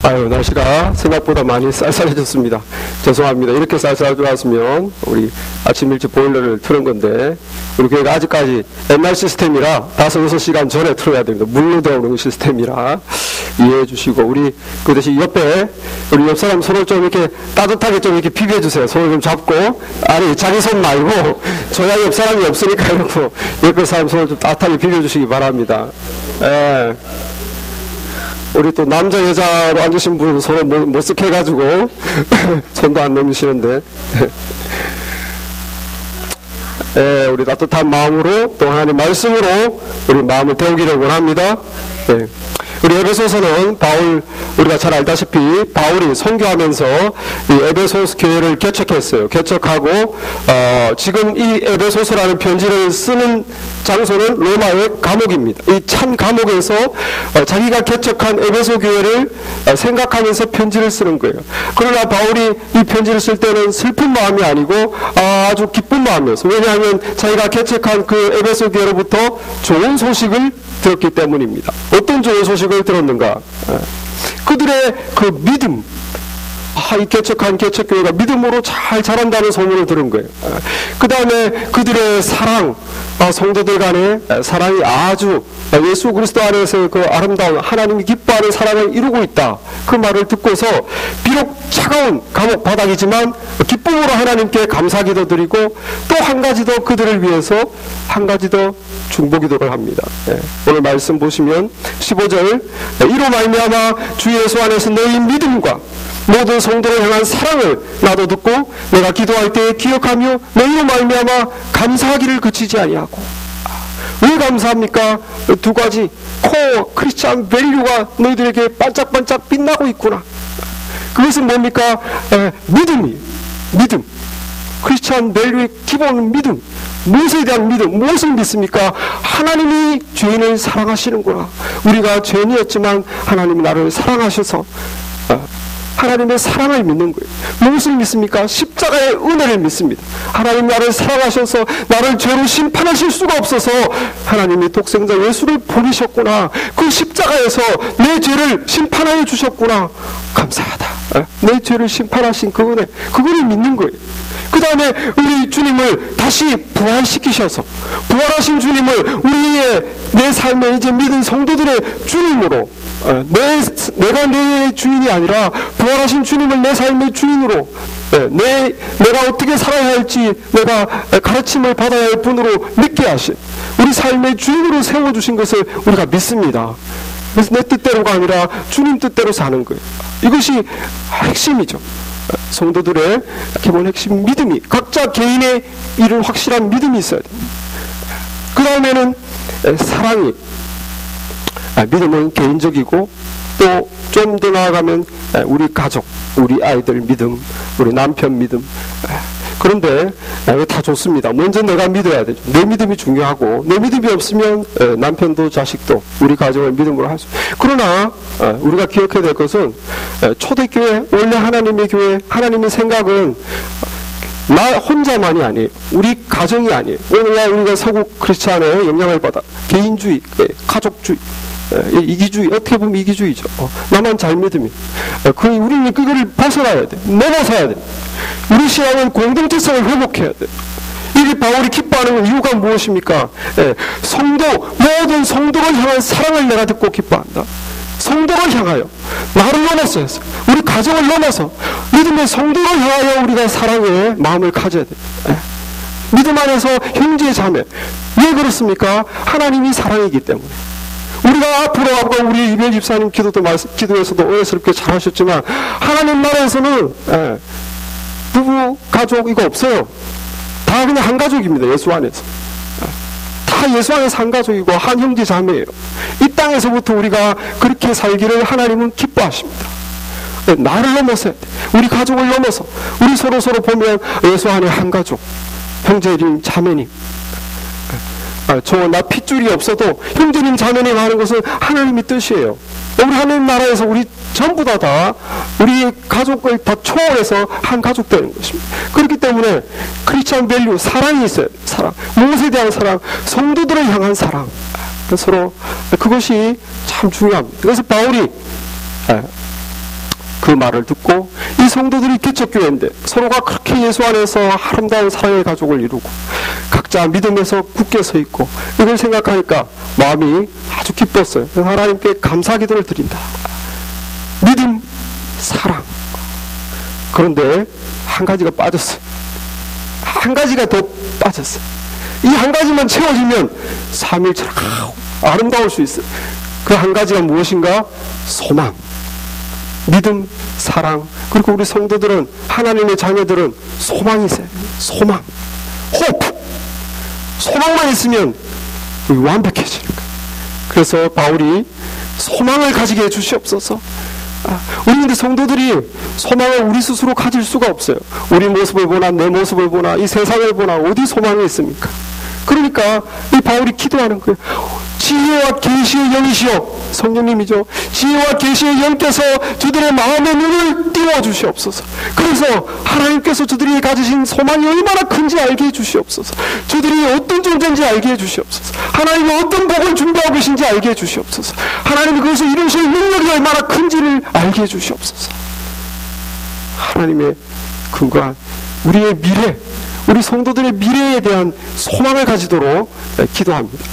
아유, 날씨가 생각보다 많이 쌀쌀해졌습니다. 죄송합니다. 이렇게 쌀쌀해졌으면 우리 아침 일찍 보일러를 틀은 건데 우리 교회가 아직까지 옛날 시스템이라 5-6시간 전에 틀어야 됩니다. 물로 데우는 시스템이라 이해해 주시고, 우리 그 대신 옆에 우리 옆 사람 손을 좀 이렇게 따뜻하게 좀 이렇게 비벼 주세요. 손을 좀 잡고, 아니 자기 손 말고 저야 옆 사람이 없으니까 이러고 옆에 사람 손을 좀 따뜻하게 비벼 주시기 바랍니다. 예. 우리 또 남자 여자로 앉으신 분은 서로 못쓱해가지고 손도 안 넘으시는데 예, 우리 따뜻한 마음으로 또 하나님 말씀으로 우리 마음을 데우기를 원합니다. 예. 우리 에베소서는 우리가 잘 알다시피 바울이 선교하면서 이 에베소서 교회를 개척했어요. 개척하고 지금 이 에베소서라는 편지를 쓰는 장소는 로마의 감옥입니다. 이 찬 감옥에서 자기가 개척한 에베소 교회를 생각하면서 편지를 쓰는 거예요. 그러나 바울이 이 편지를 쓸 때는 슬픈 마음이 아니고 아주 기쁜 마음이었어요. 왜냐하면 자기가 개척한 그 에베소 교회로부터 좋은 소식을 들었기 때문입니다. 어떤 좋은 소식을 들었는가? 그들의 그 믿음, 이 개척한 개척교회가 믿음으로 잘 자란다는 소문을 들은 거예요. 그 다음에 그들의 사랑, 성도들 간의 사랑이 아주 예수 그리스도 안에서 그 아름다운 하나님이 기뻐하는 사랑을 이루고 있다. 그 말을 듣고서 비록 차가운 감옥 바닥이지만 기쁨으로 하나님께 감사기도 드리고 또 한 가지 더 그들을 위해서 한 가지 더 중보기도를 합니다. 오늘 말씀 보시면 15절, 이로 말미암아 주 예수 안에서 너희 믿음과 모든 성도를 향한 사랑을 나도 듣고 내가 기도할 때에 기억하며 너희로 말미암아 감사하기를 그치지 아니하고. 왜 감사합니까? 두 가지 코어 크리스찬 밸류가 너희들에게 반짝반짝 빛나고 있구나. 그것은 뭡니까? 믿음. 크리스찬 밸류의 기본은 믿음. 무엇에 대한 믿음? 무엇을 믿습니까? 하나님이 죄인을 사랑하시는구나. 우리가 죄인이었지만 하나님이 나를 사랑하셔서 하나님의 사랑을 믿는 거예요. 무엇을 믿습니까? 십자가의 은혜를 믿습니다. 하나님 나를 사랑하셔서 나를 죄로 심판하실 수가 없어서 하나님이 독생자 예수를 보내셨구나. 그 십자가에서 내 죄를 심판하여 주셨구나. 감사하다. 내 죄를 심판하신 그 은혜, 그거를 믿는 거예요. 그 다음에 우리 주님을 다시 부활시키셔서 부활하신 주님을 내 삶에 이제 믿은 성도들의 주님으로, 내가 내 주인이 아니라 부활하신 주님을 내 삶의 주인으로, 내가 어떻게 살아야 할지 내가 가르침을 받아야 할 분으로 믿게 하신 우리 삶의 주인으로 세워주신 것을 우리가 믿습니다. 그래서 내 뜻대로가 아니라 주님 뜻대로 사는 거예요. 이것이 핵심이죠. 성도들의 기본 핵심 믿음이, 각자 개인의 이런 확실한 믿음이 있어야 됩니다. 그 다음에는 사랑이, 믿음은 개인적이고 또 좀 더 나아가면 우리 가족, 우리 아이들 믿음, 우리 남편 믿음. 그런데 다 좋습니다. 먼저 내가 믿어야 되죠. 내 믿음이 중요하고, 내 믿음이 없으면 남편도 자식도 우리 가정을 믿음으로 할 수. 그러나 우리가 기억해야 될 것은 초대교회, 원래 하나님의 교회, 하나님의 생각은 나 혼자만이 아니에요. 우리 가정이 아니에요. 오늘날 우리가 서구 크리스찬의 영향을 받아 개인주의, 가족주의, 이기주의, 어떻게 보면 이기주의죠. 나만 잘 믿으면. 우리는 그거를 벗어나야 돼. 넘어서야 돼. 우리 신앙은 공동체성을 회복해야 돼. 이게 바울이 기뻐하는 이유가 무엇입니까? 모든 성도를 향한 사랑을 내가 듣고 기뻐한다. 성도를 향하여, 나를 넘어서 했어. 우리 가정을 넘어서 믿음의 성도를 향하여 우리가 사랑의 마음을 가져야 돼. 믿음 안에서 형제 자매. 왜 그렇습니까? 하나님이 사랑이기 때문에. 우리가 앞으로 아까 우리 이별 집사님 기도에서도 은혜스럽게 잘하셨지만 하나님 나라에서는 부부, 가족 이거 없어요. 다 그냥 한 가족입니다. 예수 안에서. 다 예수 안에서 한 가족이고 한 형제 자매예요. 이 땅에서부터 우리가 그렇게 살기를 하나님은 기뻐하십니다. 나를 넘어서야 돼. 우리 가족을 넘어서 우리 서로 보면 예수 안에 한 가족, 형제님, 자매님. 나 핏줄이 없어도 형제님, 자매님 하는 것은 하나님의 뜻이에요. 우리 하나님 나라에서 우리 전부 다 우리 가족을 다 초월해서 한 가족 되는 것입니다. 그렇기 때문에 크리스찬 밸류, 사랑이 있어요. 사랑. 무엇에 대한 사랑? 성도들을 향한 사랑. 서로 그것이 참 중요합니다. 그래서 바울이 그 말을 듣고 이 성도들이 개척교회인데 서로가 그렇게 예수 안에서 아름다운 사랑의 가족을 이루고 각자 믿음에서 굳게 서 있고 이걸 생각하니까 마음이 아주 기뻤어요. 그래서 하나님께 감사 기도를 드린다. 믿음, 사랑. 그런데 한 가지가 빠졌어요. 한 가지가 더 빠졌어요. 이 한 가지만 채워지면 삼일체가 아름다울 수 있어요. 그 한 가지가 무엇인가? 소망, 믿음, 사랑. 그리고 우리 성도들은, 하나님의 자녀들은 소망이 있어요. 소망, 호프. 소망만 있으면 완벽해지는 거예요. 그래서 바울이 소망을 가지게 해주시옵소서. 우리 근데 성도들이 소망을 우리 스스로 가질 수가 없어요. 우리 모습을 보나 내 모습을 보나 이 세상을 보나 어디 소망이 있습니까? 그러니까 이 바울이 기도하는 거예요. 지혜와 계시의 영이시여, 성령님이죠. 지혜와 계시의 영께서 저들의 마음의 눈을 띄워주시옵소서. 그래서 하나님께서 저들이 가지신 소망이 얼마나 큰지 알게 해주시옵소서. 저들이 어떤 존재인지 알게 해주시옵소서. 하나님이 어떤 복을 준비하고 계신지 알게 해주시옵소서. 하나님이 그것을 이루실 능력이 얼마나 큰지를 알게 해주시옵소서. 하나님의 근거한 우리의 미래, 우리 성도들의 미래에 대한 소망을 가지도록 기도합니다.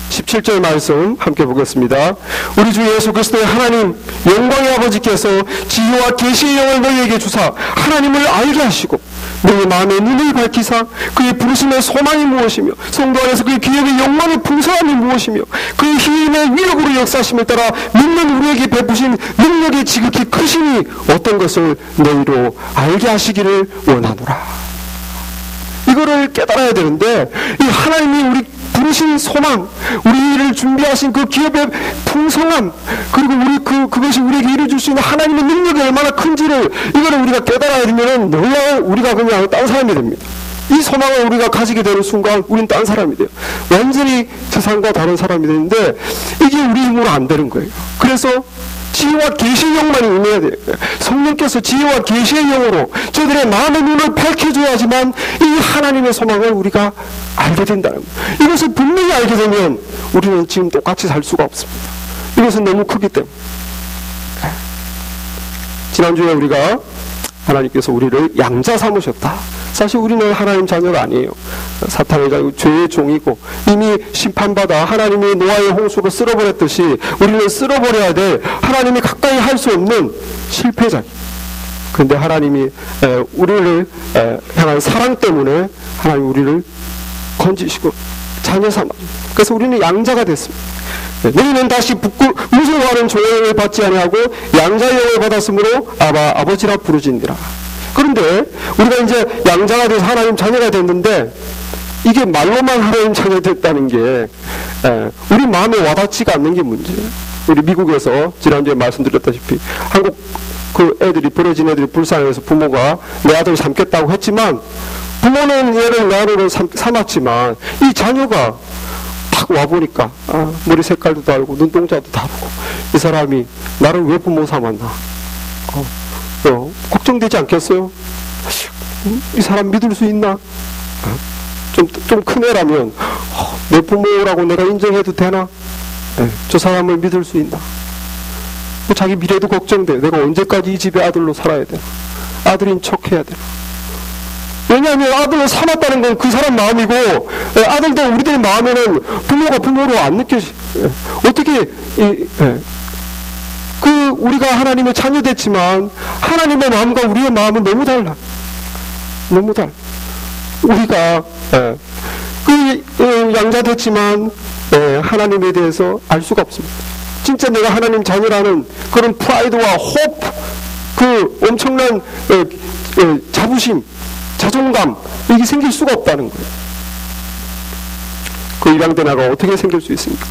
17절 말씀 함께 보겠습니다. 우리 주 예수 그리스도의 하나님 영광의 아버지께서 지혜와 계시의 영을 너희에게 주사 하나님을 알게 하시고 너희 마음의 눈을 밝히사 그의 부르심의 소망이 무엇이며 성도 안에서 그의 기업의 영광의 풍성함이 무엇이며 그의 힘의 위력으로 역사심을 따라 믿는 우리에게 베푸신 능력의 지극히 크심이 어떤 것을 너희로 알게 하시기를 원하노라. 이거를 깨달아야 되는데 이 하나님이 우리 부르신 소망, 우리를 준비하신 그 기업의 풍성함, 그리고 그것이 우리에게 이루어줄 수 있는 하나님의 능력이 얼마나 큰지를 이거를 우리가 깨달아야 되면 놀라운 우리가 그냥 딴 사람이 됩니다. 이 소망을 우리가 가지게 되는 순간 우린 딴 사람이 돼요. 완전히 세상과 다른 사람이 되는데 이게 우리 힘으로 안 되는 거예요. 그래서 지혜와 계시의 영만이 임해야 돼요. 성령께서 지혜와 계시의 영으로 저들의 마음의 눈을 밝혀줘야지만 이 하나님의 소망을 우리가 알게 된다는 거예요. 이것을 분명히 알게 되면 우리는 지금 똑같이 살 수가 없습니다. 이것은 너무 크기 때문에. 지난주에 우리가 하나님께서 우리를 양자 삼으셨다. 사실 우리는 하나님 자녀가 아니에요. 사탄의 자녀고 죄의 종이고 이미 심판받아 하나님의 노아의 홍수로 쓸어버렸듯이 우리는 쓸어버려야 될 하나님이 가까이 할 수 없는 실패자. 그런데 하나님이 우리를 향한 사랑 때문에 하나님 우리를 건지시고 자녀 삼아. 그래서 우리는 양자가 됐습니다. 너희는 다시 무서워하는 조용을 받지 아니하고 양자의 영을 받았으므로 아버지라 부르짖니라. 그런데 우리가 이제 양자가 돼서 하나님 자녀가 됐는데 이게 말로만 하나님 자녀 됐다는 게 우리 마음에 와닿지가 않는 게 문제예요. 우리 미국에서 지난주에 말씀드렸다시피 한국 그 애들이 버려진 애들이 불쌍해서 부모가 내 아들 삼겠다고 했지만 부모는 얘를 내 아들을 삼았지만 이 자녀가 딱 와보니까 머리 색깔도 다르고 눈동자도 다르고 이 사람이 나를 왜 부모 삼았나 걱정되지 않겠어요? 이 사람 믿을 수 있나? 좀 큰 애라면 내 부모라고 내가 인정해도 되나? 저 사람을 믿을 수 있나? 자기 미래도 걱정돼. 내가 언제까지 이 집의 아들로 살아야 되나? 아들인 척 해야 되나? 왜냐하면 아들을 삼았다는 건 그 사람 마음이고 아들도 우리들 마음에는 부모가 부모로 안 느껴지. 어떻게 우리가 하나님의 자녀 됐지만 하나님의 마음과 우리의 마음은 너무 달라. 너무 달라. 우리가 양자 됐지만 하나님에 대해서 알 수가 없습니다. 진짜 내가 하나님 자녀라는 그런 프라이드와 호프, 그 엄청난 자부심, 자존감 이게 생길 수가 없다는 거예요. 그 입양된 아가 어떻게 생길 수 있습니까?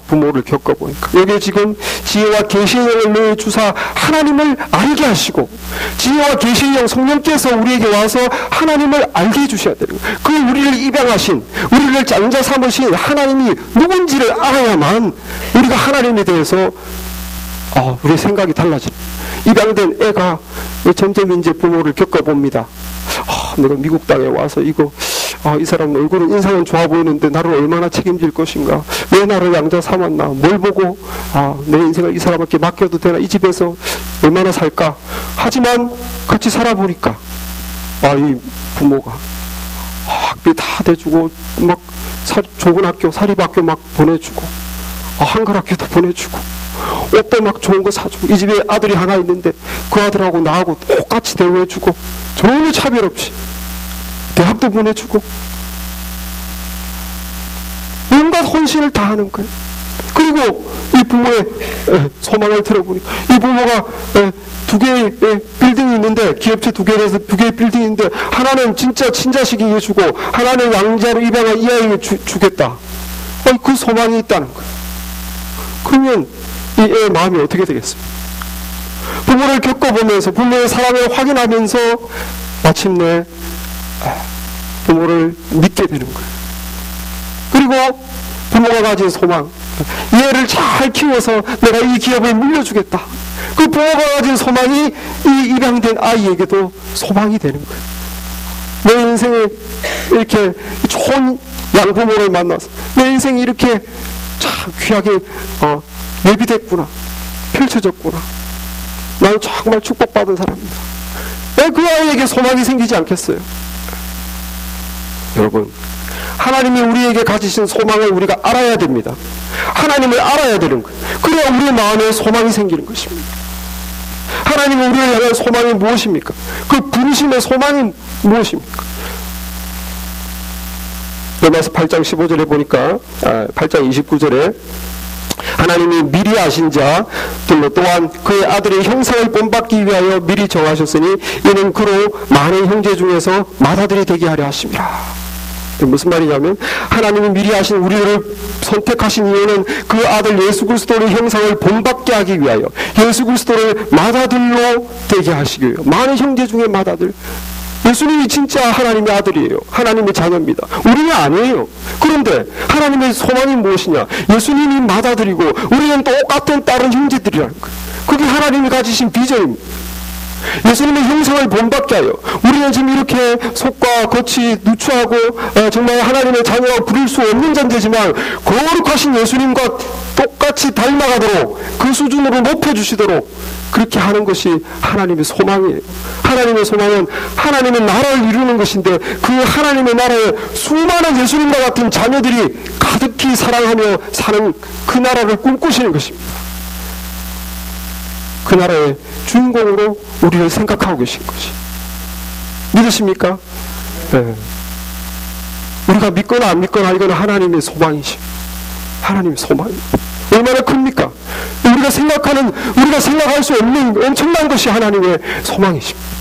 부모를 겪어보니까. 여기에 지금 지혜와 계시의 영을 너희 주사 하나님을 알게 하시고 지혜와 계시의 영 성령께서 우리에게 와서 하나님을 알게 해주셔야 되는 거예요. 그 우리를 입양하신 우리를 양자 삼으신 하나님이 누군지를 알아야만 우리가 하나님에 대해서 우리 생각이 달라지는. 입양된 애가 점점 이제 부모를 겪어봅니다. 내가 미국 땅에 와서 이거 이 사람 얼굴은 인상은 좋아 보이는데 나를 얼마나 책임질 것인가, 왜 나를 양자 삼았나, 뭘 보고 내 인생을 이 사람에게 맡겨도 되나, 이 집에서 얼마나 살까. 하지만 같이 살아보니까 이 부모가 학비 다 대주고 막 좋은 학교, 사립학교 막 보내주고 한글학교도 보내주고 옷도 막 좋은 거 사주고, 이 집에 아들이 하나 있는데 그 아들하고 나하고 똑같이 대우해주고 전혀 차별 없이 대학도 보내주고 온갖 헌신을 다 하는 거예요. 그리고 이 부모의 소망을 들어보니까 이 부모가 두 개의 빌딩이 있는데, 기업체 두 개에서 두 개의 빌딩이 있는데, 하나는 진짜 친자식에게 주고 하나는 양자로 입양한 이 아이에게 주겠다. 그 소망이 있다는 거예요. 그러면 이 애의 마음이 어떻게 되겠습니까? 부모를 겪어보면서 부모의 사랑을 확인하면서 마침내 부모를 믿게 되는 거예요. 그리고 부모가 가진 소망, 이 애를 잘 키워서 내가 이 기업을 물려주겠다. 그 부모가 가진 소망이 이 입양된 아이에게도 소망이 되는 거예요. 내 인생에 이렇게 좋은 양부모를 만나서 내 인생이 이렇게 참 귀하게 예비됐구나, 펼쳐졌구나, 나는 정말 축복받은 사람이다. 왜 그 아이에게 소망이 생기지 않겠어요? 여러분, 하나님이 우리에게 가지신 소망을 우리가 알아야 됩니다. 하나님을 알아야 되는 거예요. 그래야 우리의 마음에 소망이 생기는 것입니다. 하나님은 우리를 향한 소망이 무엇입니까? 그 부르심의 소망이 무엇입니까? 로마서 8장 15절에 보니까 8장 29절에 하나님이 미리 아신 자 또한 그의 아들의 형상을 본받기 위하여 미리 정하셨으니 이는 그로 많은 형제 중에서 맏아들이 되게 하려 하심이라. 무슨 말이냐면, 하나님이 미리 하신 우리를 선택하신 이유는 그 아들 예수 그리스도의 형상을 본받게 하기 위하여, 예수 그리스도를 맏아들로 되게 하시기 위하여. 많은 형제 중에 맏아들. 예수님이 진짜 하나님의 아들이에요. 하나님의 자녀입니다. 우리는 아니에요. 그런데 하나님의 소망이 무엇이냐? 예수님이 맏아들이고 우리는 똑같은 다른 형제들이라는 거예요. 그게 하나님이 가지신 비전입니다. 예수님의 형상을 본받게 하여, 우리는 지금 이렇게 속과 겉이 누추하고 정말 하나님의 자녀가 부를 수 없는 존재지만 거룩하신 예수님과 똑같이 닮아가도록 그 수준으로 높여주시도록 그렇게 하는 것이 하나님의 소망이에요. 하나님의 소망은 하나님의 나라를 이루는 것인데, 그 하나님의 나라에 수많은 예수님과 같은 자녀들이 가득히 사랑하며 사는 그 나라를 꿈꾸시는 것입니다. 그 나라의 주인공으로 우리를 생각하고 계신 것이. 믿으십니까? 네. 우리가 믿거나 안 믿거나 이건 하나님의 소망이시. 하나님의 소망입니다. 얼마나 큽니까? 우리가 생각할 수 없는 엄청난 것이 하나님의 소망이십니다.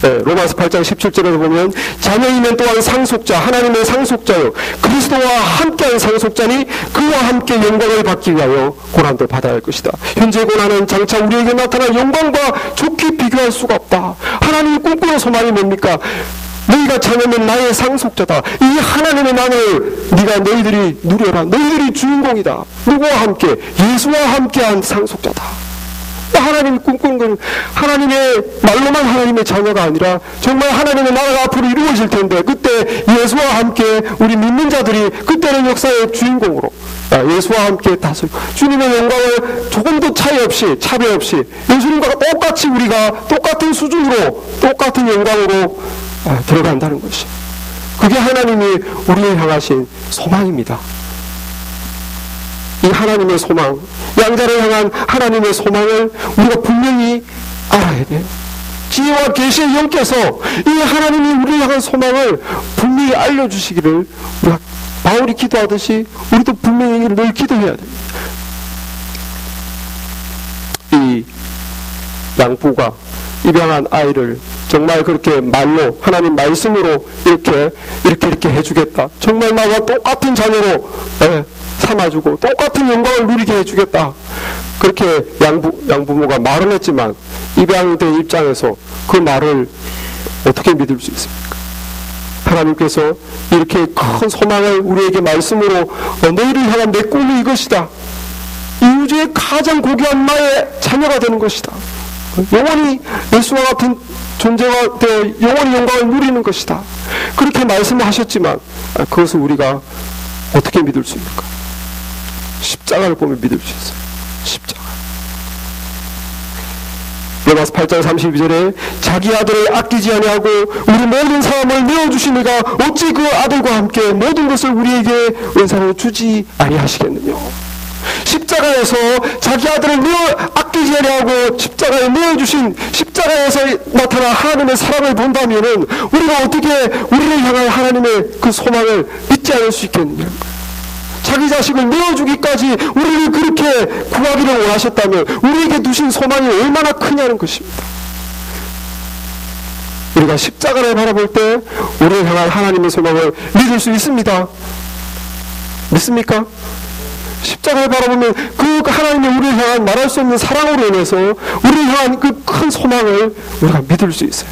네, 로마서 8장 17절에서 보면 자녀이면 또한 상속자, 하나님의 상속자요 그리스도와 함께한 상속자니 그와 함께 영광을 받기 위하여 고난도 받아야 할 것이다. 현재 고난은 장차 우리에게 나타날 영광과 좋게 비교할 수가 없다. 하나님이 꿈꾸는 소망이 뭡니까? 너희가 자녀면 나의 상속자다. 이 하나님의 나라를 너희들이 누려라. 너희들이 주인공이다. 누구와 함께? 예수와 함께한 상속자다. 하나님이 꿈꾸는 것은 하나님의 말로만 하나님의 자녀가 아니라 정말 하나님의 나라가 앞으로 이루어질 텐데, 그때 예수와 함께 우리 믿는 자들이 그때는 역사의 주인공으로 예수와 함께 다스리고 주님의 영광을 조금도 차이 없이, 차별 없이 예수님과 똑같이 우리가 똑같은 수준으로 똑같은 영광으로 들어간다는 것이, 그게 하나님이 우리를 향하신 소망입니다. 이 하나님의 소망, 양자를 향한 하나님의 소망을 우리가 분명히 알아야 돼요. 지혜와 계시의 영께서 이 하나님이 우리를 향한 소망을 분명히 알려주시기를 우리가 바울이 기도하듯이 우리도 분명히 늘 기도해야 됩니다. 이 양부가 입양한 아이를 정말 그렇게 말로, 하나님 말씀으로 이렇게 해주겠다. 정말 나와 똑같은 자녀로 삼아주고 똑같은 영광을 누리게 해주겠다. 그렇게 양부모가 말은 했지만 입양된 입장에서 그 말을 어떻게 믿을 수 있습니까? 하나님께서 이렇게 큰 소망을 우리에게 말씀으로 너희를 향한 내 꿈이 이것이다. 이 우주의 가장 고귀한 나의 자녀가 되는 것이다. 영원히 예수와 같은 존재가 되어 영원히 영광을 누리는 것이다. 그렇게 말씀하셨지만 그것을 우리가 어떻게 믿을 수 있는가? 십자가를 보면 믿을 수 있어요. 십자가. 로마서 8장 32절에 자기 아들을 아끼지 아니하고 우리 모든 사람을 내어주시니가 어찌 그 아들과 함께 모든 것을 우리에게 은사로 주지 아니하시겠느냐. 십자가에서 자기 아들을 아끼지 아니하고 십자가에 내어주신 십자가에서 나타난 하나님의 사랑을 본다면은 우리가 어떻게 우리를 향한 하나님의 그 소망을 믿지 않을 수 있겠느냐. 자기 자식을 내어주기까지 우리를 그렇게 구하기를 원하셨다면 우리에게 두신 소망이 얼마나 크냐는 것입니다. 우리가 십자가를 바라볼 때 우리를 향한 하나님의 소망을 믿을 수 있습니다. 믿습니까? 십자가를 바라보면 그 하나님의 우리를 향한 말할 수 없는 사랑으로 인해서 우리를 향한 그 큰 소망을 우리가 믿을 수 있어요.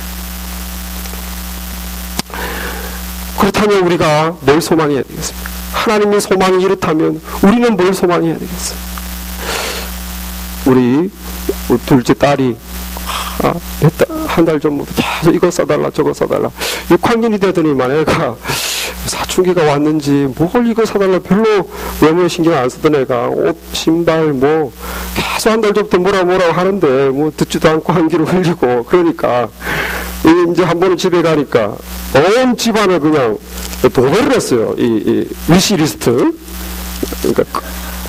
그렇다면 우리가 뭘 소망해야 되겠습니까? 하나님의 소망이 이렇다면 우리는 뭘 소망해야 되겠어요? 우리 둘째 딸이 한 달 전부터 계속 이거 써달라 저거 써달라 6학년이 되더니만 애가 사춘기가 왔는지 뭘 이거 사달라 별로 외모에 신경 안 쓰던 애가 옷, 신발 뭐 계속 한 달 전부터 뭐라고 하는데 뭐 듣지도 않고 한기로 흘리고 그러니까 이제 한 번은 집에 가니까 온 집안을 그냥 도배를 했어요. 이 위시리스트. 그러니까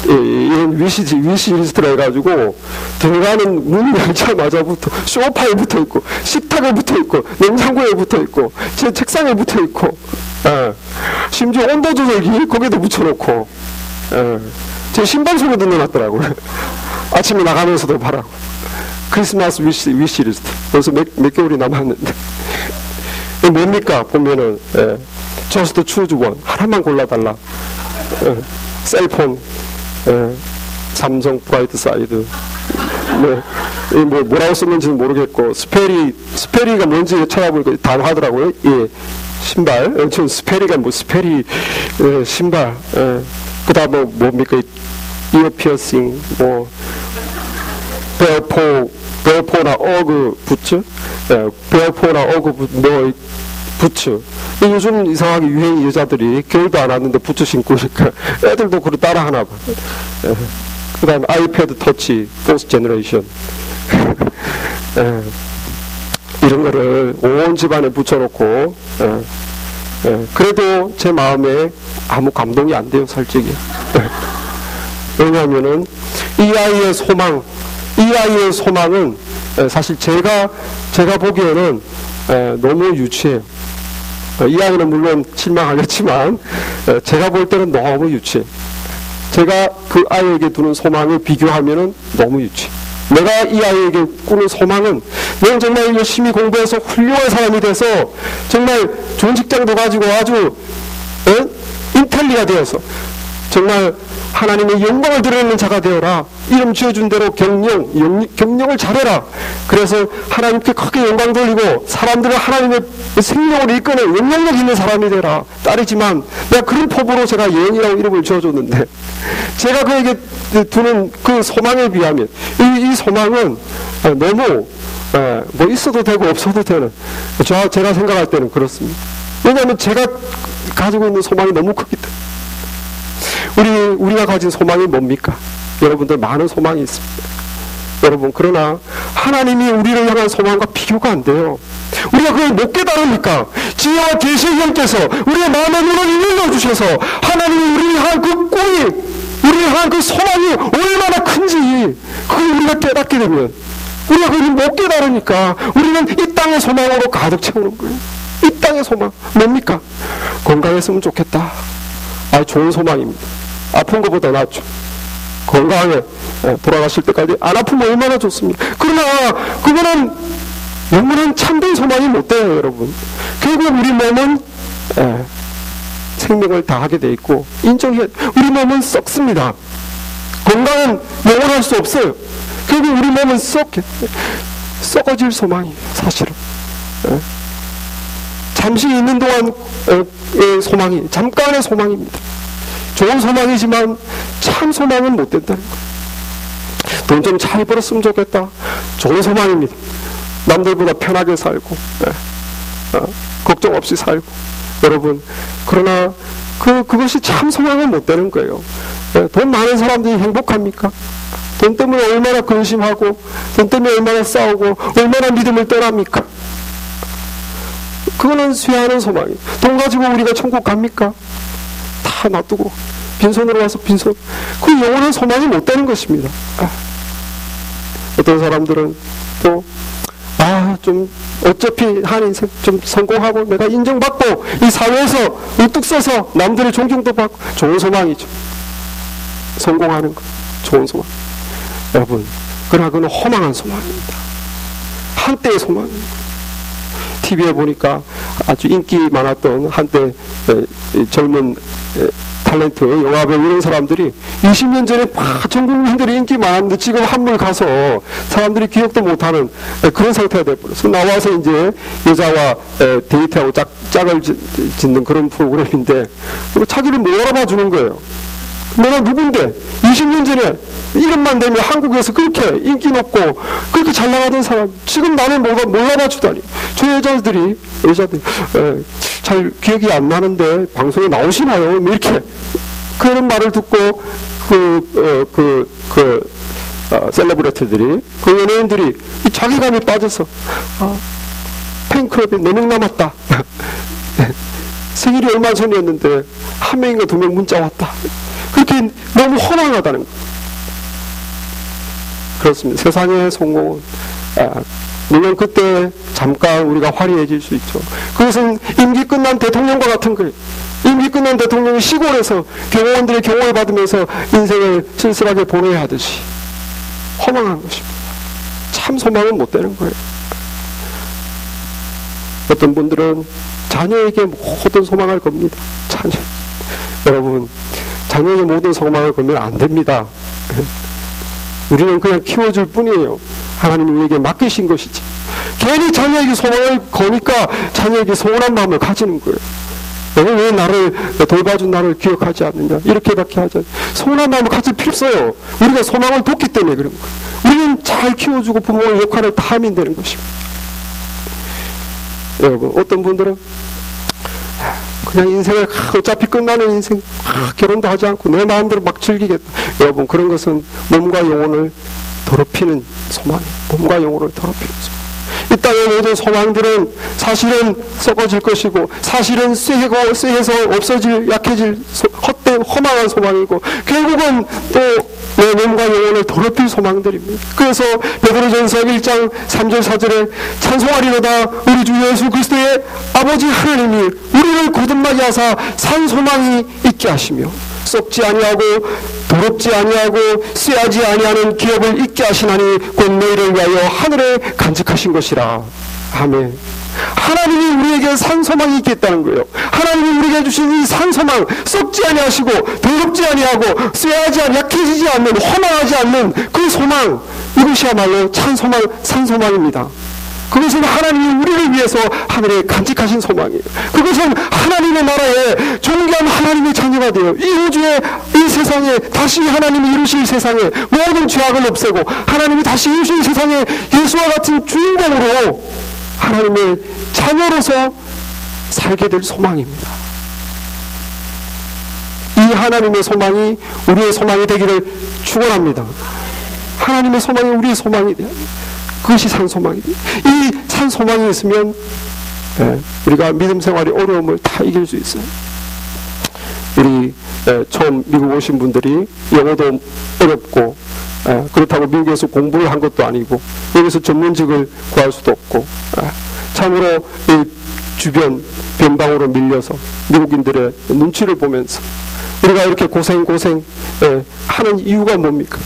이런 위시리스트를 해가지고 들어가는 문 열자마자부터 소파에 붙어 있고 식탁에 붙어 있고 냉장고에 붙어 있고 제 책상에 붙어 있고 심지어 온도 조절기 거기도 붙여놓고 제 신발 소리도 넣어놨더라고요. 아침에 나가면서도 봐라고. 크리스마스 위시리스트. 벌써 몇 개월이 남았는데 뭡니까? 보면은 just choose one. 하나만 골라달라. 셀폰, 삼성 브라이트 사이드. 뭐라고 썼는지는 모르겠고 스페리가 뭔지 찾아보니까 다 하더라고요. 예, 신발. 전 스페리가 뭐 스페리 신발. 그다음 뭡니까? 이어 피어싱, 뭐 베어포나 어그 부츠, 베어포나 어그 부츠. 요즘 이상하게 유행 여자들이 겨울도 안 왔는데 부츠 신고 오니까 애들도 그걸 따라 하나 봐. 그 다음에 아이패드 터치, 포스트 제너레이션. 이런 거를 온 집안에 붙여놓고, 그래도 제 마음에 아무 감동이 안 돼요, 솔직히. 왜냐하면은 이 아이의 소망은 사실 제가 보기에는 너무 유치해요. 이 아이는 물론 실망하겠지만 제가 볼 때는 너무 유치해. 제가 그 아이에게 두는 소망을 비교하면은 너무 유치해. 내가 이 아이에게 꾸는 소망은 내가 정말 열심히 공부해서 훌륭한 사람이 돼서 정말 좋은 직장도 가지고 아주 인텔리가 되어서 정말 하나님의 영광을 드러내는 자가 되어라. 이름 지어준 대로 경영을 잘해라. 그래서 하나님께 크게 영광 돌리고 사람들을 하나님의 생명을 이끄는 영향력 있는 사람이 되라. 딸이지만 내가 그런 포부로 제가 예언이라고 이름을 지어줬는데 제가 그에게 두는 그 소망에 비하면 이 소망은 너무 뭐 있어도 되고 없어도 되는 제가 생각할 때는 그렇습니다. 왜냐하면 제가 가지고 있는 소망이 너무 크기 때문에. 우리가 가진 소망이 뭡니까? 여러분들 많은 소망이 있습니다. 여러분, 그러나 하나님이 우리를 향한 소망과 비교가 안 돼요. 우리가 그걸 못 깨달으니까 지혜와 계시의 영께서 우리의 마음의 눈을 열어주셔서 하나님이 우리를 향한 그 꿈이, 우리를 향한 그 소망이 얼마나 큰지 그걸 우리가 깨닫게 되면 우리가 그걸 못 깨달으니까 우리는 이 땅의 소망으로 가득 채우는 거예요. 이 땅의 소망 뭡니까? 건강했으면 좋겠다. 좋은 소망입니다. 아픈 것보다 낫죠. 건강하게 돌아가실 때까지 안 아프면 얼마나 좋습니까? 그러나 그거는 영원한 참된 소망이 못 돼요, 여러분. 결국 우리 몸은 생명을 다하게 돼 있고 인정해. 우리 몸은 썩습니다. 건강은 영원할 수 없어요. 결국 우리 몸은 썩어질 소망이에요, 사실은. 잠시 있는 동안 소망이 잠깐의 소망입니다. 좋은 소망이지만 참 소망은 못 된다는 거예요. 돈 좀 잘 벌었으면 좋겠다. 좋은 소망입니다. 남들보다 편하게 살고, 걱정 없이 살고. 여러분, 그러나 그것이 참 소망은 못 되는 거예요. 돈 많은 사람들이 행복합니까? 돈 때문에 얼마나 근심하고, 돈 때문에 얼마나 싸우고, 얼마나 믿음을 떠납니까? 그거는 쇠하는 소망이에요. 돈 가지고 우리가 천국 갑니까? 다 놔두고 빈손으로 와서 빈손. 그 영원한 소망이 못 되는 것입니다. 어떤 사람들은 또 좀 어차피 한 인생 좀 성공하고 내가 인정받고 이 사회에서 우뚝 서서 남들의 존경도 받고, 좋은 소망이죠. 성공하는 거 좋은 소망. 여러분, 그러나 그건 허망한 소망입니다. 한때의 소망입니다. TV에 보니까 아주 인기 많았던 한때 젊은 탤런트, 영화배우 이런 사람들이 20년 전에 전 국민들이 인기 많았는데 지금 한물 가서 사람들이 기억도 못하는 그런 상태가 돼버렸어요. 나와서 이제 여자와 데이트하고 짝을 짓는 그런 프로그램인데, 자기를 못 알아봐 주는 거예요. 내가 누군데 20년 전에 이름만 대면 한국에서 그렇게 인기 높고 그렇게 잘 나가던 사람, 지금 나는 몰라봐 주다니. 저 여자들 잘 기억이 안 나는데 방송에 나오시나요? 이렇게 그런 말을 듣고 셀러브리티들이, 그 연예인들이 자괴감에 빠져서 팬클럽에 4명 남았다. 생일이 얼마 전이었는데 1명인가 2명 문자 왔다. 그렇게 너무 허망하다는 거예요. 그렇습니다. 세상의 성공은 물론 그때 잠깐 우리가 화려해질 수 있죠. 그것은 임기 끝난 대통령과 같은 거예요. 임기 끝난 대통령이 시골에서 경호원들의 경호를 받으면서 인생을 쓸쓸하게 보내야 하듯이 허망한 것입니다. 참 소망은 못 되는 거예요. 어떤 분들은 자녀에게 모든 소망을 겁니다. 여러분, 자녀에게 모든 소망을 걸면 안 됩니다. 우리는 그냥 키워줄 뿐이에요. 하나님이 우리에게 맡기신 것이지. 괜히 자녀에게 소망을 거니까 자녀에게 서운한 마음을 가지는 거예요. 왜 나를 돌봐준 나를 기억하지 않느냐, 이렇게밖에 하지 않느냐. 서운한 마음을 가질 필요 없어요. 우리가 소망을 뒀기 때문에 그런 거예요. 우리는 잘 키워주고 부모의 역할을 다 하면 되는 것입니다. 여러분, 어떤 분들은 그냥 인생을 어차피 끝나는 인생, 결혼도 하지 않고 내 마음대로 막 즐기겠다. 여러분, 그런 것은 몸과 영혼을 더럽히는 소망이에요. 몸과 영혼을 더럽히는 소망. 이 땅의 모든 소망들은 사실은 썩어질 것이고, 사실은 쇠해서 없어질, 약해질 헛된 허망한 소망이고, 결국은 또 내 몸과 영혼을 더럽힐 소망들입니다. 그래서 베드로전서 1장 3절 4절에 찬송하리로다 우리 주 예수 그리스도의 아버지 하나님이 우리를 거듭나게 하사 산 소망이 있게 하시며 썩지 아니하고 더럽지 아니하고 쇠하지 아니하는 기업을 있게 하시나니 곧 너희를 위하여 하늘에 간직하신 것이라. 아멘. 하나님이 우리에게 산 소망이 있겠다는 거예요. 하나님이 우리에게 주신 이 산 소망, 썩지 아니하시고 더럽지 아니하고 쇠하지 아니 약해지지 않는, 허망하지 않는 그 소망, 이것이야말로 산 소망입니다. 그것은 하나님이 우리를 위해서 하늘에 간직하신 소망이에요. 그것은 하나님의 나라에 존귀한 하나님의 자녀가 되어 이 우주에, 이 세상에 다시 하나님이 이루실 세상에 모든 죄악을 없애고 하나님이 다시 이루실 세상에 예수와 같은 주인공으로 하나님의 자녀로서 살게 될 소망입니다. 이 하나님의 소망이 우리의 소망이 되기를 축원합니다. 하나님의 소망이 우리의 소망이 돼요. 그것이 산 소망이에요. 이 산 소망이 있으면 우리가 믿음 생활의 어려움을 다 이길 수 있어요. 우리 처음 미국 오신 분들이 영어도 어렵고, 그렇다고 미국에서 공부를 한 것도 아니고 여기서 전문직을 구할 수도 없고, 참으로 이 주변 변방으로 밀려서 미국인들의 눈치를 보면서 우리가 이렇게 고생 하는 이유가 뭡니까?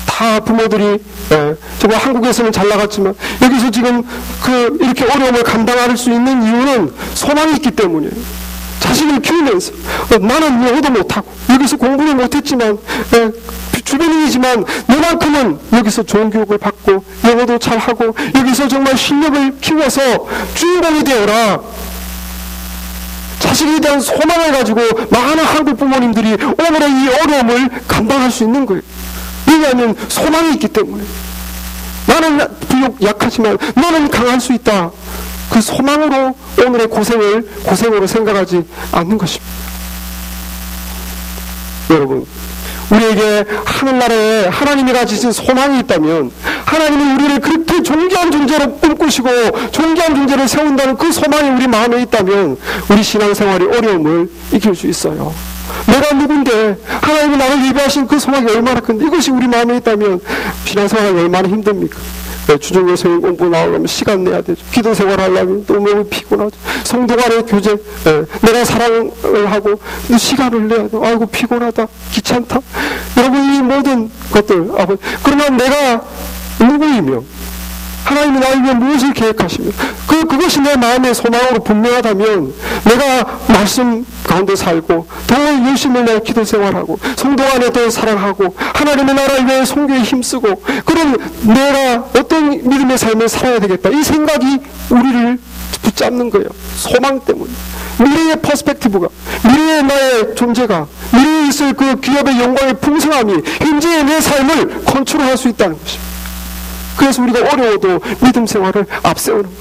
다 부모들이 정말 한국에서는 잘 나갔지만 여기서 지금 이렇게 어려움을 감당할 수 있는 이유는 소망이 있기 때문이에요. 자식을 키우면서 나는 영어도 못하고 여기서 공부를 못했지만 주변인이지만 너만큼은 여기서 좋은 교육을 받고 영어도 잘하고 여기서 정말 실력을 키워서 주인공이 되어라. 자식에 대한 소망을 가지고 많은 한국 부모님들이 오늘의 이 어려움을 감당할 수 있는 거예요. 왜냐하면 소망이 있기 때문에. 나는 비록 약하지만 너는 강할 수 있다. 그 소망으로 오늘의 고생으로 생각하지 않는 것입니다. 여러분, 우리에게 하늘나라에 하나님이 가지신 소망이 있다면, 하나님이 우리를 그렇게 존귀한 존재로 꿈꾸시고 존귀한 존재를 세운다는 그 소망이 우리 마음에 있다면 우리 신앙생활이 어려움을 이길 수 있어요. 내가 누군데 하나님이 나를 예비하신 그 소망이 얼마나 큰데, 이것이 우리 마음에 있다면 신앙생활이 얼마나 힘듭니까? 주중에 성경 공부 나오려면 시간 내야 되죠. 기도 생활 하려면 너무 피곤하죠. 성도 간의 교제, 내가 사랑을 하고 시간을 내야 돼. 아이고 피곤하다, 귀찮다. 여러분, 이 모든 것들, 그러나 내가 누구이며 하나님이 나를 위해 무엇을 계획하시며 그것이 내 마음의 소망으로 분명하다면 내가 말씀 가운데 살고 더 열심히 내가 기도 생활하고 성도 안에 더 사랑하고 하나님의 나라를 위해 선교에 힘쓰고, 그런 내가 어떤 믿음의 삶을 살아야 되겠다, 이 생각이 우리를 붙잡는 거예요. 소망 때문에. 미래의 퍼스펙티브가, 미래의 나의 존재가, 미래에 있을 그 기업의 영광의 풍성함이 현재의 내 삶을 컨트롤할 수 있다는 것입니다. 그래서 우리가 어려워도 믿음 생활을 앞세우는 거예요.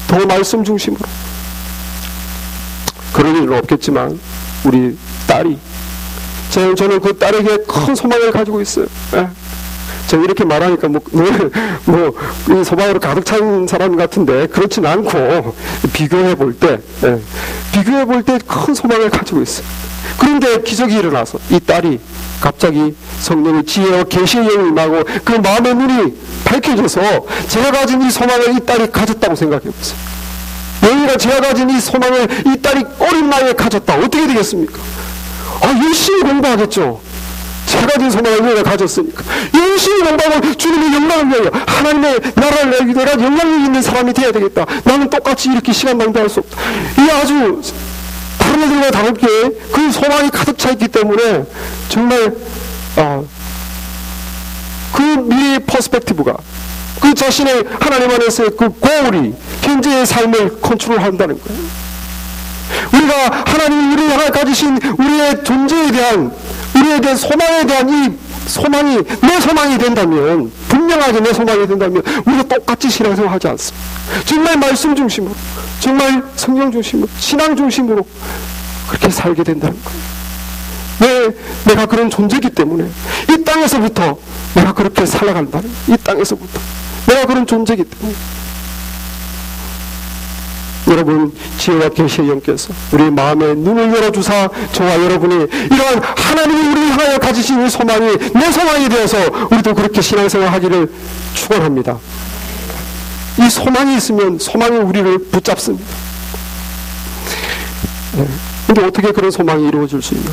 더 말씀 중심으로. 그런 일은 없겠지만 우리 딸이, 저는 그 딸에게 큰 소망을 가지고 있어요. 제가 이렇게 말하니까 이 소망으로 가득 찬 사람 같은데 그렇진 않고, 비교해 볼 때 큰 소망을 가지고 있어요. 그런데 기적이 일어나서 이 딸이 갑자기 성령의 지혜와 계시의 영이 임하고 그 마음의 눈이 밝혀져서 제가 가진 이 소망을 이 딸이 가졌다고 생각해 보세요. 영이가 제가 가진 이 소망을 이 딸이 어린 나이에 가졌다. 어떻게 되겠습니까? 열심히 공부하겠죠. 제가 가진 소망을 영이가 가졌으니까 열심히 공부하고 주님의 영광을 위하여 하나님의 나라를 내기, 내가 영향력 있는 사람이 되어야 되겠다. 나는 똑같이 이렇게 시간 낭비할 수 없다. 이 아주 다른 애들과 다르게 그 소망이 가득 차 있기 때문에 정말 그 미래의 퍼스펙티브가, 그 자신의 하나님 안에서의 그 고울이 현재의 삶을 컨트롤한다는 거예요. 우리가 하나님이 우리 향해 가지신 우리의 존재에 대한, 우리에 대한 소망에 대한 이 소망이 내 소망이 된다면, 분명하게 내 소망이 된다면 우리가 똑같이 신앙생활 하지 않습니다. 정말 말씀 중심으로, 정말 성경 중심으로, 신앙 중심으로 그렇게 살게 된다는 거예요. 내가 그런 존재이기 때문에 이 땅에서부터 내가 그렇게 살아간다는 거예요. 이 땅에서부터 내가 그런 존재이기 때문에. 여러분, 지혜와 계시의 영께서 우리 마음의 눈을 열어주사 저와 여러분이 이러한 하나님이 우리를 향하여 가지신 이 소망이 내 소망이 되어서 우리도 그렇게 신앙생활 하기를 축원합니다. 이 소망이 있으면 소망이 우리를 붙잡습니다. 근데 어떻게 그런 소망이 이루어질 수 있나?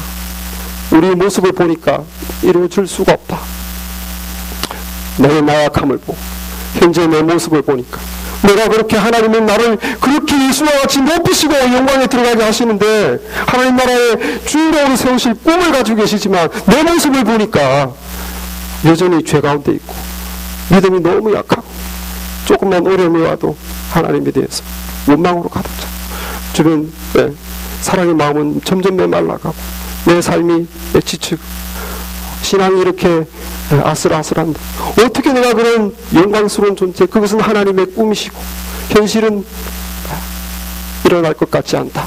우리 모습을 보니까 이루어질 수가 없다. 나의 나약함을 보고 현재 내 모습을 보니까 내가 그렇게 하나님은 나를 그렇게 예수와 같이 높이시고 영광에 들어가게 하시는데 하나님 나라의 주인공으로 세우실 꿈을 가지고 계시지만 내 모습을 보니까 여전히 죄 가운데 있고 믿음이 너무 약하고 조금만 어려움이 와도 하나님에 대해서 원망으로 가득 차. 주변 사랑의 마음은 점점 메말라가고 내 삶이 지치고 신앙이 이렇게 아슬아슬한데 어떻게 내가 그런 영광스러운 존재, 그것은 하나님의 꿈이시고 현실은 일어날 것 같지 않다.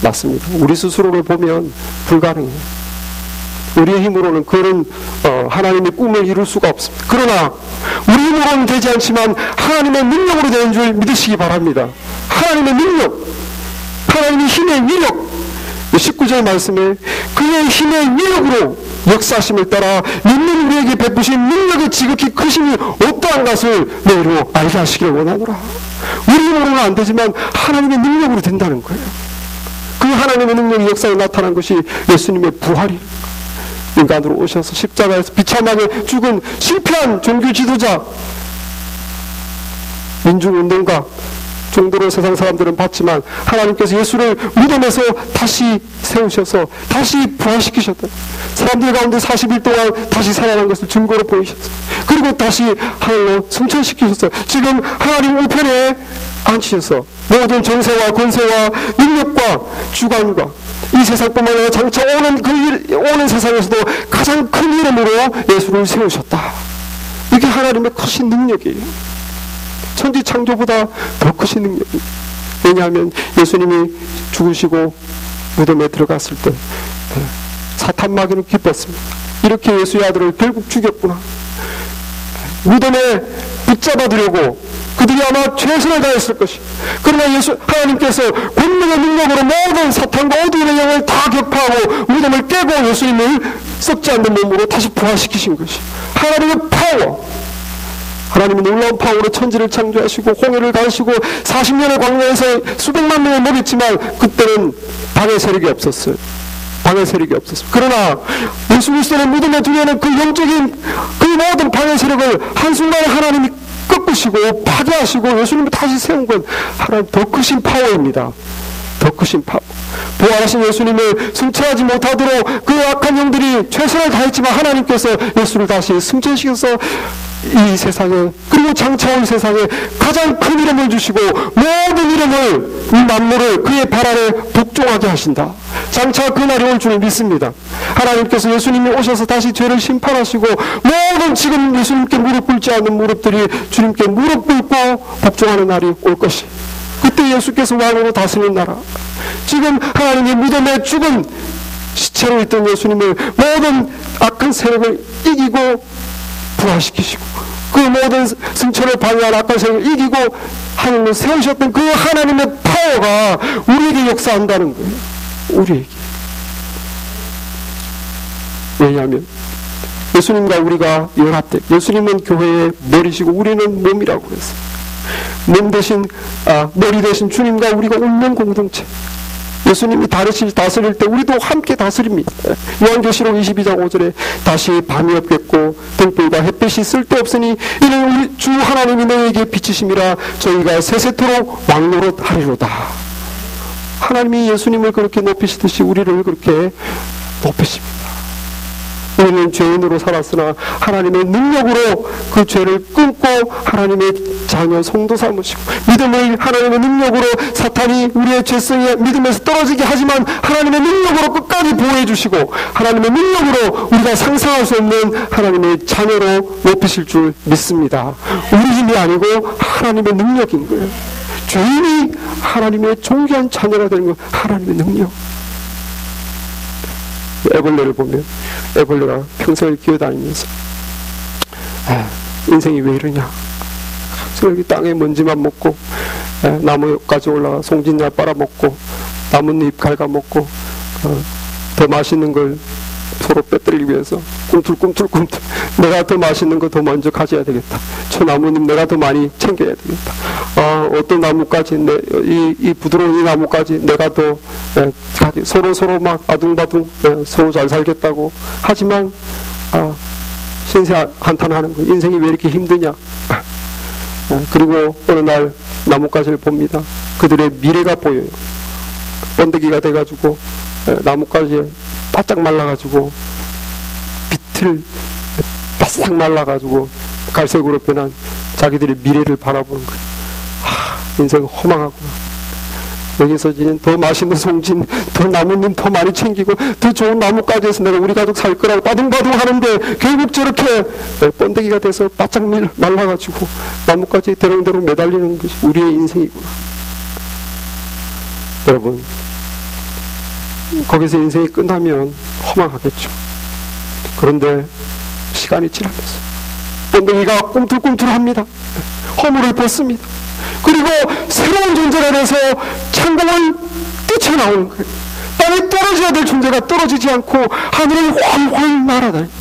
맞습니다. 우리 스스로를 보면 불가능해요. 우리의 힘으로는 그런 하나님의 꿈을 이룰 수가 없습니다. 그러나 우리 힘으로는 되지 않지만 하나님의 능력으로 되는 줄 믿으시기 바랍니다. 하나님의 능력, 하나님의 힘의 위력, 19절 말씀에 그의 힘의 위력으로 역사하심을 따라 믿는 우리에게 베푸신 능력의 지극히 크심이 어떠한 것을 너희로 알게 하시기를 원하노라. 우리 힘으로는 안 되지만 하나님의 능력으로 된다는 거예요. 그 하나님의 능력이 역사에 나타난 것이 예수님의 부활이, 인간으로 오셔서 십자가에서 비참하게 죽은 실패한 종교 지도자, 민중운동가 정도로 세상 사람들은 봤지만 하나님께서 예수를 무덤에서 다시 세우셔서 다시 부활시키셨다. 사람들 가운데 40일 동안 다시 살아난 것을 증거로 보이셨어요. 그리고 다시 하늘로 승천시키셨어요. 지금 하나님 우편에 앉히셔서 모든 정세와 권세와 능력과 주관과 이 세상뿐만 아니라 장차 오는 세상에서도 가장 큰 이름으로 예수를 세우셨다. 이게 하나님의 크신 능력이에요. 천지 창조보다 더 크신 능력입니다. 왜냐하면 예수님이 죽으시고 무덤에 들어갔을 때 사탄 마귀는 기뻤습니다. 이렇게 예수의 아들을 결국 죽였구나. 무덤에 붙잡아두려고 그들이 아마 최선을 다했을 것이. 그러나 하나님께서 권능의 능력으로 모든 사탄과 어두운 영을 다 격파하고 무덤을 깨고 예수님을 썩지 않는 몸으로 다시 부활시키신 것이 하나님의 파워. 하나님은 놀라운 파워로 천지를 창조하시고 홍해를 가르시고 40년의 광야에서 수백만 명을 먹였지만 그때는 방해 세력이 없었어요. 방해 세력이 없었어요. 그러나 예수 그리스도의 무덤에 두려는 그 영적인 그 모든 방해 세력을 한순간에 하나님이 꺾으시고 파괴하시고 예수님을 다시 세운 건 하나님 더 크신 파워입니다. 더 크신 파워. 부활하신 예수님을 승천하지 못하도록 그 악한 영들이 최선을 다했지만 하나님께서 예수를 다시 승천시켜서 이 세상에 그리고 장차 올 세상에 가장 큰 이름을 주시고 모든 이름을 이 만물을 그의 발 아래 복종하게 하신다. 장차 그날이 올 줄 믿습니다. 하나님께서 예수님이 오셔서 다시 죄를 심판하시고 모든 지금 예수님께 무릎 꿇지 않는 무릎들이 주님께 무릎 꿇고 복종하는 날이 올 것이. 그때 예수께서 왕으로 다스리는 나라. 지금 하나님의 무덤에 죽은 시체로 있던 예수님을 모든 악한 세력을 이기고 부활시키시고 그 모든 승천을 방해한 악한 세력을 이기고 하늘로 세우셨던 그 하나님의 파워가 우리에게 역사한다는 거예요. 우리에게. 왜냐하면 예수님과 우리가 연합돼. 예수님은 교회의 머리시고 우리는 몸이라고 그랬어요. 몸 대신 머리 대신 주님과 우리가 운명 공동체. 예수님이 다스릴 때 우리도 함께 다스립니다. 요한계시록 22장 5절에 다시 밤이 없겠고 등불과 햇빛이 쓸데없으니 이는 우리 주 하나님이 너희에게 비치심이라 저희가 세세토록 왕노릇하리로다. 하나님이 예수님을 그렇게 높이시듯이 우리를 그렇게 높이십니다. 우리는 죄인으로 살았으나 하나님의 능력으로 그 죄를 끊고 하나님의 자녀 성도 삼으시고 믿음을 하나님의 능력으로 사탄이 우리의 죄성에 믿음에서 떨어지게 하지만 하나님의 능력으로 끝까지 보호해 주시고 하나님의 능력으로 우리가 상상할 수 없는 하나님의 자녀로 높이실 줄 믿습니다. 우리 힘이 아니고 하나님의 능력인 거예요. 죄인이 하나님의 존귀한 자녀가 되는 건 하나님의 능력. 애벌레를 보면 애벌레가 평생을 기어다니면서 인생이 왜 이러냐, 여기 땅에 먼지만 먹고 나무까지 올라가 송진야 빨아먹고 나뭇잎 갉아먹고 더 맛있는 걸 서로 빼뜨리기 위해서 꿈틀꿈틀 내가 더 맛있는 거 더 먼저 가져야 되겠다. 저 나뭇잎 내가 더 많이 챙겨야 되겠다. 어떤 나무까지 이 부드러운 이 나무까지 내가 더 서로 막 아둥바둥 서로 잘 살겠다고 하지만 신세 한탄하는 거. 인생이 왜 이렇게 힘드냐. 그리고 어느 날 나뭇가지를 봅니다. 그들의 미래가 보여요. 번데기가 돼가지고 나뭇가지에 바짝 말라가지고 비틀 바싹 말라가지고 갈색으로 변한 자기들의 미래를 바라보는 거예요. 인생 허망하구나. 여기서 이제 더 맛있는 송진, 더 나뭇잎 더 많이 챙기고 더 좋은 나뭇가지에서 내가 우리 가족 살 거라고 바둥바둥 하는데 결국 저렇게 번데기가 돼서 바짝 말라가지고 나뭇가지에 대롱대롱 매달리는 것이 우리의 인생이구나. 여러분, 거기서 인생이 끝나면 허망하겠죠. 그런데 시간이 지나면서 번데기가 꿈틀꿈틀합니다. 허물을 벗습니다. 그리고 새로운 존재가 돼서 창공을 뛰쳐나오는 거예요. 땅에 떨어져야 될 존재가 떨어지지 않고 하늘을 활활 날아다닙니다.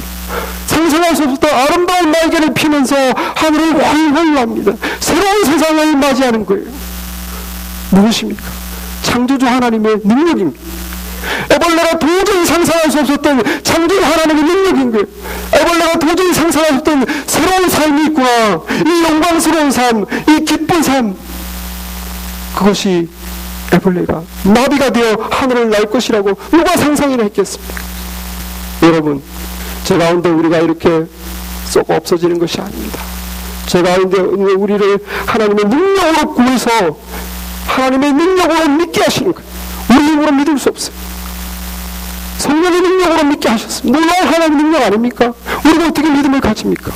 상상할 수 없었던 아름다운 날개를 피면서 하늘을 활활 납니다. 새로운 세상을 맞이하는 거예요. 무엇입니까? 창조주 하나님의 능력입니다. 애벌레가 도저히 상상할 수 없었던 창조주 하나님의 능력인 거예요. 애벌레가 도저히 상상할 수 없던 새로운 삶이 있구나. 이 영광스러운 삶, 이 기쁜 삶, 그것이 애벌레가 나비가 되어 하늘을 날 것이라고 누가 상상이나 했겠습니까? 여러분, 제 가운데 우리가 이렇게 썩 없어지는 것이 아닙니다. 제 가운데 우리를 하나님의 능력으로 구해서 하나님의 능력으로 믿게 하시는 거예요. 우리 힘으로 믿을 수 없어요. 성령의 능력으로 믿게 하셨습니다. 놀라운 하나님의 능력 아닙니까? 우리가 어떻게 믿음을 가집니까?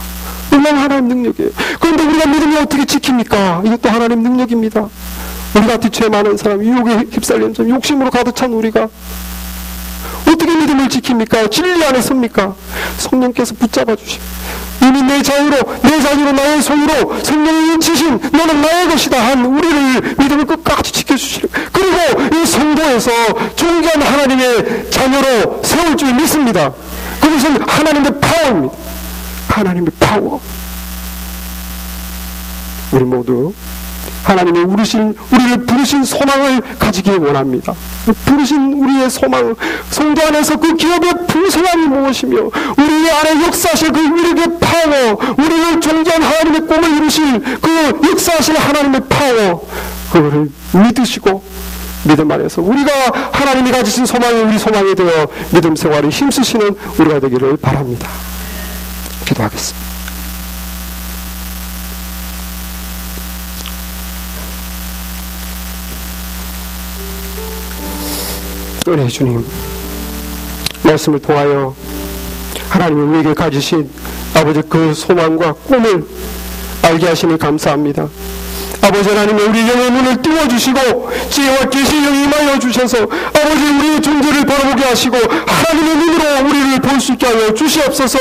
물론 하나님 능력이에요. 그런데 우리가 믿음을 어떻게 지킵니까? 이것도 하나님 능력입니다. 우리 같이 죄 많은 사람, 유혹에 휩쓸리면서 욕심으로 가득 찬 우리가 어떻게 믿음을 지킵니까? 진리 안에 섭니까? 성령께서 붙잡아 주시고 이미 내 자유로 나의 손으로 성령이 인치신 너는 나의 것이다 한 우리를 믿음을 끝까지 지켜주시는, 그리고 이 성도에서 존귀한 하나님의 자녀로 세울 줄 믿습니다. 그것은 하나님의 파워입니다. 하나님의 파워. 우리 모두 하나님이 우리를 부르신 소망을 가지기 원합니다. 부르신 우리의 소망, 성도 안에서 그 기업의 풍성함이 무엇이며 우리 안에 역사하실 그 위력의 파워, 우리를 존귀한 하나님의 꿈을 이루실 그 역사하실 하나님의 파워, 그거를 믿으시고 믿음 안에서 우리가 하나님이 가지신 소망이 우리 소망이 되어 믿음 생활에 힘쓰시는 우리가 되기를 바랍니다. 기도하겠습니다. 은혜 주님, 말씀을 통하여 하나님이 우리에게 가지신 아버지 그 소망과 꿈을 알게 하시니 감사합니다. 아버지 하나님, 우리 영의 눈을 띄워주시고 지혜와 계시의 영이 임하여 주셔서 아버지 우리의 존재를 바라보게 하시고 하나님의 눈으로 우리를 볼 수 있게 하여 주시옵소서.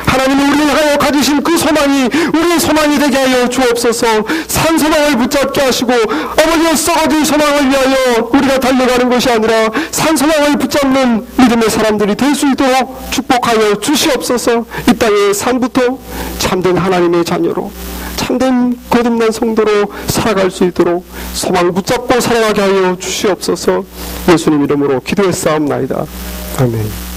하나님이 우리를 하여 가지신 그 소망이 우리의 소망이 되게 하여 주옵소서. 산 소망을 붙잡게 하시고 아버지의 썩어진 소망을 위하여 우리가 달려가는 것이 아니라 산 소망을 붙잡는 믿음의 사람들이 될 수 있도록 축복하여 주시옵소서. 이 땅의 산부터 참된 하나님의 자녀로, 참된 거듭난 성도로 살아갈 수 있도록 소망을 붙잡고 살아가게 하여 주시옵소서. 예수님 이름으로 기도했사옵나이다. 아멘.